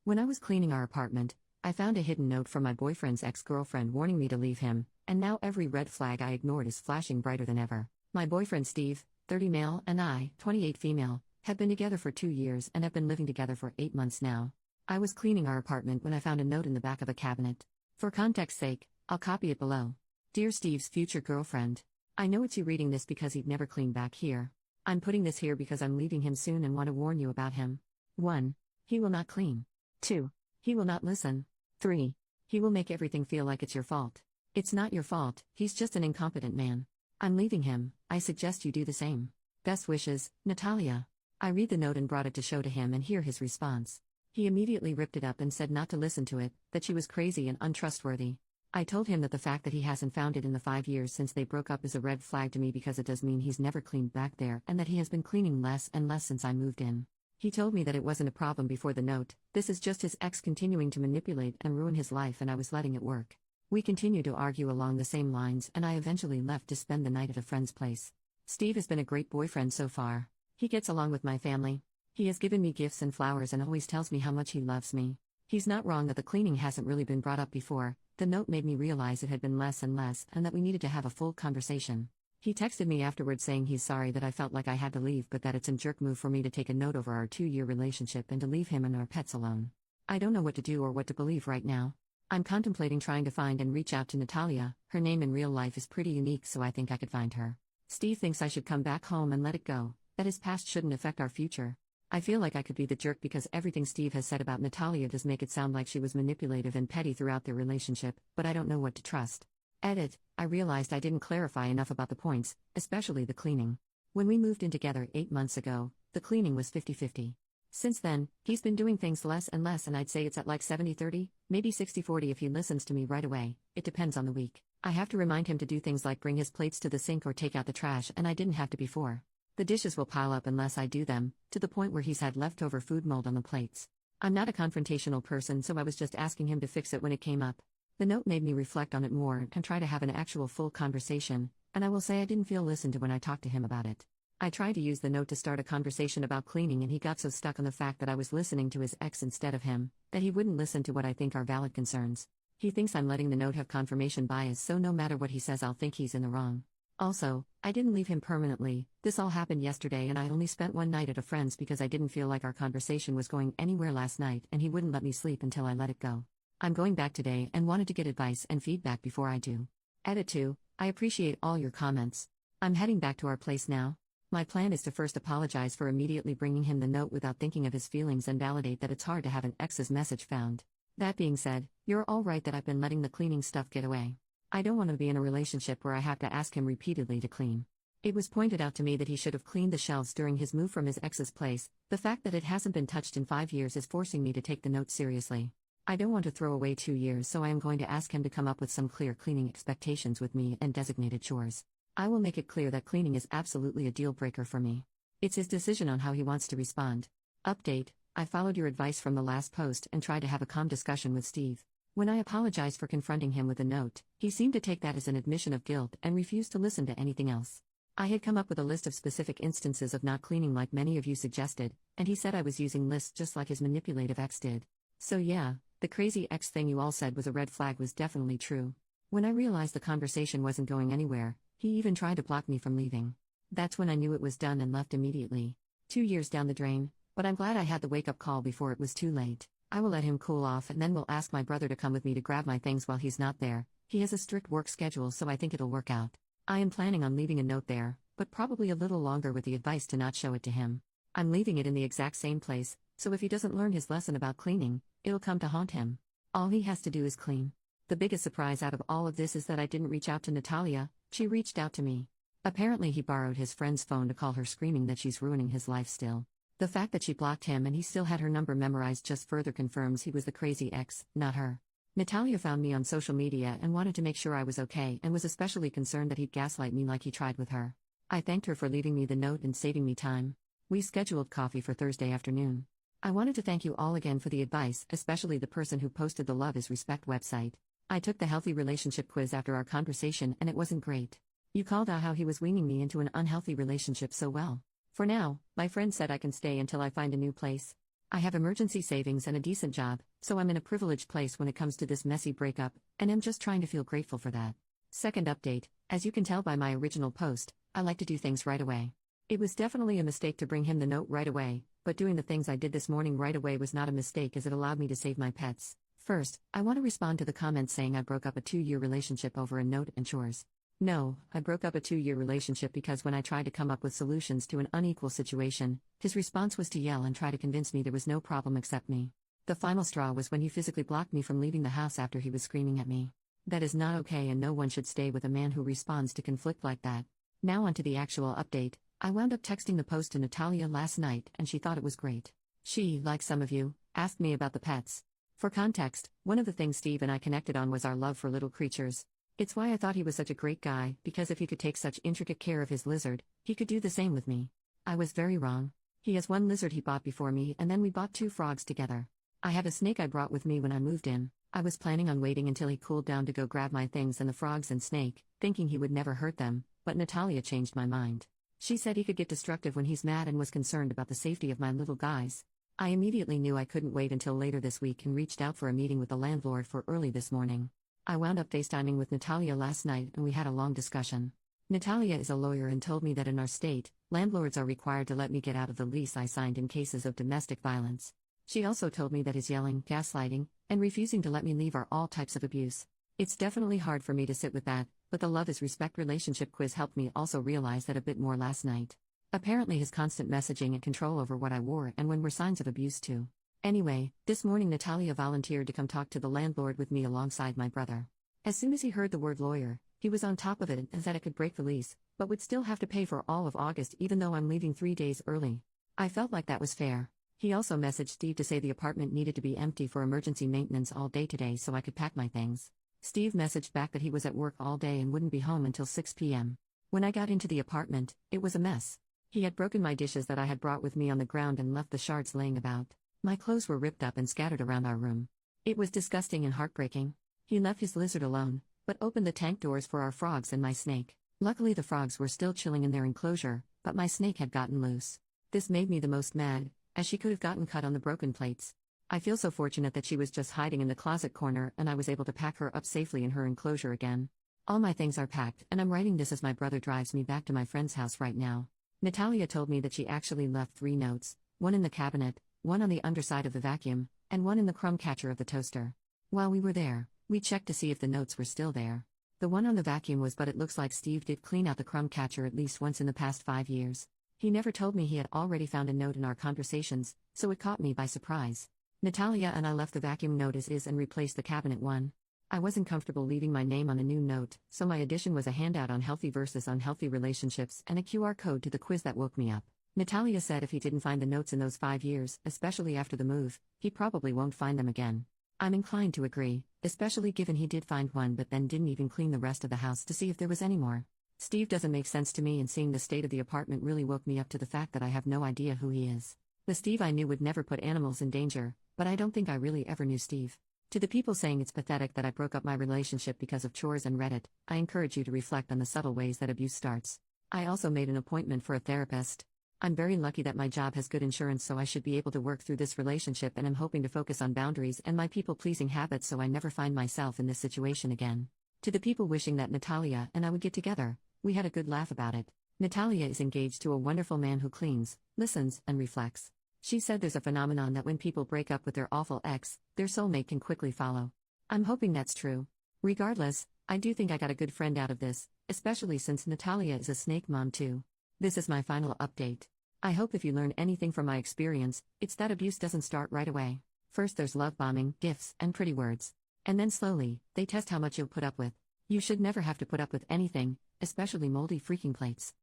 When I was cleaning our apartment, I found a hidden note from my boyfriend's ex-girlfriend warning me to leave him, and now every red flag I ignored is flashing brighter than ever. My boyfriend Steve, 30 male, and I, 28 female, have been together for 2 years and have been living together for 8 months now. I was cleaning our apartment when I found a note in the back of a cabinet. For context's sake, I'll copy it below. Dear Steve's future girlfriend, I know it's you reading this because he'd never clean back here. I'm putting this here because I'm leaving him soon and want to warn you about him. 1. He will not clean. 2. He will not listen. 3. He will make everything feel like it's your fault. It's not your fault, he's just an incompetent man. I'm leaving him, I suggest you do the same. Best wishes, Natalia. I read the note and brought it to show to him and hear his response. He immediately ripped it up and said not to listen to it, that she was crazy and untrustworthy. I told him that the fact that he hasn't found it in the 5 years since they broke up is a red flag to me because it does mean he's never cleaned back there and that he has been cleaning less and less since I moved in. He told me that it wasn't a problem before the note, this is just his ex continuing to manipulate and ruin his life and I was letting it work. We continued to argue along the same lines and I eventually left to spend the night at a friend's place. Steve has been a great boyfriend so far. He gets along with my family. He has given me gifts and flowers and always tells me how much he loves me. He's not wrong that the cleaning hasn't really been brought up before. The note made me realize it had been less and less and that we needed to have a full conversation. He texted me afterwards saying he's sorry that I felt like I had to leave but that it's a jerk move for me to take a note over our 2-year relationship and to leave him and our pets alone. I don't know what to do or what to believe right now. I'm contemplating trying to find and reach out to Natalia. Her name in real life is pretty unique so I think I could find her. Steve thinks I should come back home and let it go, that his past shouldn't affect our future. I feel like I could be the jerk because everything Steve has said about Natalia does make it sound like she was manipulative and petty throughout their relationship, but I don't know what to trust. Edit, I realized I didn't clarify enough about the points, especially the cleaning. When we moved in together 8 months ago, the cleaning was 50-50. Since then, he's been doing things less and less and I'd say it's at like 70-30, maybe 60-40 if he listens to me right away, it depends on the week. I have to remind him to do things like bring his plates to the sink or take out the trash and I didn't have to before. The dishes will pile up unless I do them, to the point where he's had leftover food mold on the plates. I'm not a confrontational person so I was just asking him to fix it when it came up. The note made me reflect on it more and try to have an actual full conversation, and I will say I didn't feel listened to when I talked to him about it. I tried to use the note to start a conversation about cleaning and he got so stuck on the fact that I was listening to his ex instead of him, that he wouldn't listen to what I think are valid concerns. He thinks I'm letting the note have confirmation bias so no matter what he says I'll think he's in the wrong. Also, I didn't leave him permanently, this all happened yesterday and I only spent one night at a friend's because I didn't feel like our conversation was going anywhere last night and he wouldn't let me sleep until I let it go. I'm going back today and wanted to get advice and feedback before I do. Edit 2, I appreciate all your comments. I'm heading back to our place now. My plan is to first apologize for immediately bringing him the note without thinking of his feelings and validate that it's hard to have an ex's message found. That being said, you're all right that I've been letting the cleaning stuff get away. I don't want to be in a relationship where I have to ask him repeatedly to clean. It was pointed out to me that he should have cleaned the shelves during his move from his ex's place. The fact that it hasn't been touched in 5 years is forcing me to take the note seriously. I don't want to throw away 2 years so I am going to ask him to come up with some clear cleaning expectations with me and designated chores. I will make it clear that cleaning is absolutely a deal breaker for me. It's his decision on how he wants to respond. Update, I followed your advice from the last post and tried to have a calm discussion with Steve. When I apologized for confronting him with a note, he seemed to take that as an admission of guilt and refused to listen to anything else. I had come up with a list of specific instances of not cleaning like many of you suggested, and he said I was using lists just like his manipulative ex did. So yeah, the crazy ex thing you all said was a red flag was definitely true. When I realized the conversation wasn't going anywhere, he even tried to block me from leaving. That's when I knew it was done and left immediately. 2 years down the drain, but I'm glad I had the wake-up call before it was too late. I will let him cool off and then will ask my brother to come with me to grab my things while he's not there. He has a strict work schedule so I think it'll work out. I am planning on leaving a note there, but probably a little longer with the advice to not show it to him. I'm leaving it in the exact same place, so if he doesn't learn his lesson about cleaning, it'll come to haunt him. All he has to do is clean. The biggest surprise out of all of this is that I didn't reach out to Natalia, she reached out to me. Apparently he borrowed his friend's phone to call her screaming that she's ruining his life still. The fact that she blocked him and he still had her number memorized just further confirms he was the crazy ex, not her. Natalia found me on social media and wanted to make sure I was okay and was especially concerned that he'd gaslight me like he tried with her. I thanked her for leaving me the note and saving me time. We scheduled coffee for Thursday afternoon. I wanted to thank you all again for the advice, especially the person who posted the Love is Respect website. I took the healthy relationship quiz after our conversation and it wasn't great. You called out how he was weaning me into an unhealthy relationship so well. For now, my friend said I can stay until I find a new place. I have emergency savings and a decent job, so I'm in a privileged place when it comes to this messy breakup, and am just trying to feel grateful for that. Second update, as you can tell by my original post, I like to do things right away. It was definitely a mistake to bring him the note right away, but doing the things I did this morning right away was not a mistake as it allowed me to save my pets. First, I want to respond to the comments saying I broke up a 2-year relationship over a note and chores. No, I broke up a 2-year relationship because when I tried to come up with solutions to an unequal situation, his response was to yell and try to convince me there was no problem except me. The final straw was when he physically blocked me from leaving the house after he was screaming at me. That is not okay, and no one should stay with a man who responds to conflict like that. Now onto the actual update. I wound up texting the post to Natalia last night and she thought it was great. She, like some of you, asked me about the pets. For context, one of the things Steve and I connected on was our love for little creatures. It's why I thought he was such a great guy, because if he could take such intricate care of his lizard, he could do the same with me. I was very wrong. He has one lizard he bought before me, and then we bought 2 frogs together. I have a snake I brought with me when I moved in. I was planning on waiting until he cooled down to go grab my things and the frogs and snake, thinking he would never hurt them, but Natalia changed my mind. She said he could get destructive when he's mad and was concerned about the safety of my little guys. I immediately knew I couldn't wait until later this week and reached out for a meeting with the landlord for early this morning. I wound up FaceTiming with Natalia last night and we had a long discussion. Natalia is a lawyer and told me that in our state, landlords are required to let me get out of the lease I signed in cases of domestic violence. She also told me that his yelling, gaslighting, and refusing to let me leave are all types of abuse. It's definitely hard for me to sit with that, but the Love is Respect relationship quiz helped me also realize that a bit more last night. Apparently his constant messaging and control over what I wore and when were signs of abuse too. Anyway, this morning Natalia volunteered to come talk to the landlord with me alongside my brother. As soon as he heard the word lawyer, he was on top of it and said it could break the lease, but would still have to pay for all of August even though I'm leaving 3 days early. I felt like that was fair. He also messaged Steve to say the apartment needed to be empty for emergency maintenance all day today so I could pack my things. Steve messaged back that he was at work all day and wouldn't be home until 6 p.m. When I got into the apartment, it was a mess. He had broken my dishes that I had brought with me on the ground and left the shards laying about. My clothes were ripped up and scattered around our room. It was disgusting and heartbreaking. He left his lizard alone, but opened the tank doors for our frogs and my snake. Luckily the frogs were still chilling in their enclosure, but my snake had gotten loose. This made me the most mad, as she could have gotten cut on the broken plates. I feel so fortunate that she was just hiding in the closet corner and I was able to pack her up safely in her enclosure again. All my things are packed and I'm writing this as my brother drives me back to my friend's house right now. Natalia told me that she actually left 3 notes, one in the cabinet, one on the underside of the vacuum, and one in the crumb catcher of the toaster. While we were there, we checked to see if the notes were still there. The one on the vacuum was, but it looks like Steve did clean out the crumb catcher at least once in the past 5 years. He never told me he had already found a note in our conversations, so it caught me by surprise. Natalia and I left the vacuum note as is and replaced the cabinet one. I wasn't comfortable leaving my name on a new note, so my addition was a handout on healthy versus unhealthy relationships and a QR code to the quiz that woke me up. Natalia said if he didn't find the notes in those 5 years, especially after the move, he probably won't find them again. I'm inclined to agree, especially given he did find one but then didn't even clean the rest of the house to see if there was any more. Steve doesn't make sense to me, and seeing the state of the apartment really woke me up to the fact that I have no idea who he is. The Steve I knew would never put animals in danger, but I don't think I really ever knew Steve. To the people saying it's pathetic that I broke up my relationship because of chores and Reddit, I encourage you to reflect on the subtle ways that abuse starts. I also made an appointment for a therapist. I'm very lucky that my job has good insurance, so I should be able to work through this relationship, and I'm hoping to focus on boundaries and my people-pleasing habits so I never find myself in this situation again. To the people wishing that Natalia and I would get together, we had a good laugh about it. Natalia is engaged to a wonderful man who cleans, listens, and reflects. She said there's a phenomenon that when people break up with their awful ex, their soulmate can quickly follow. I'm hoping that's true. Regardless, I do think I got a good friend out of this, especially since Natalia is a snake mom too. This is my final update. I hope if you learn anything from my experience, it's that abuse doesn't start right away. First there's love bombing, gifts, and pretty words. And then slowly, they test how much you'll put up with. You should never have to put up with anything, especially moldy freaking plates.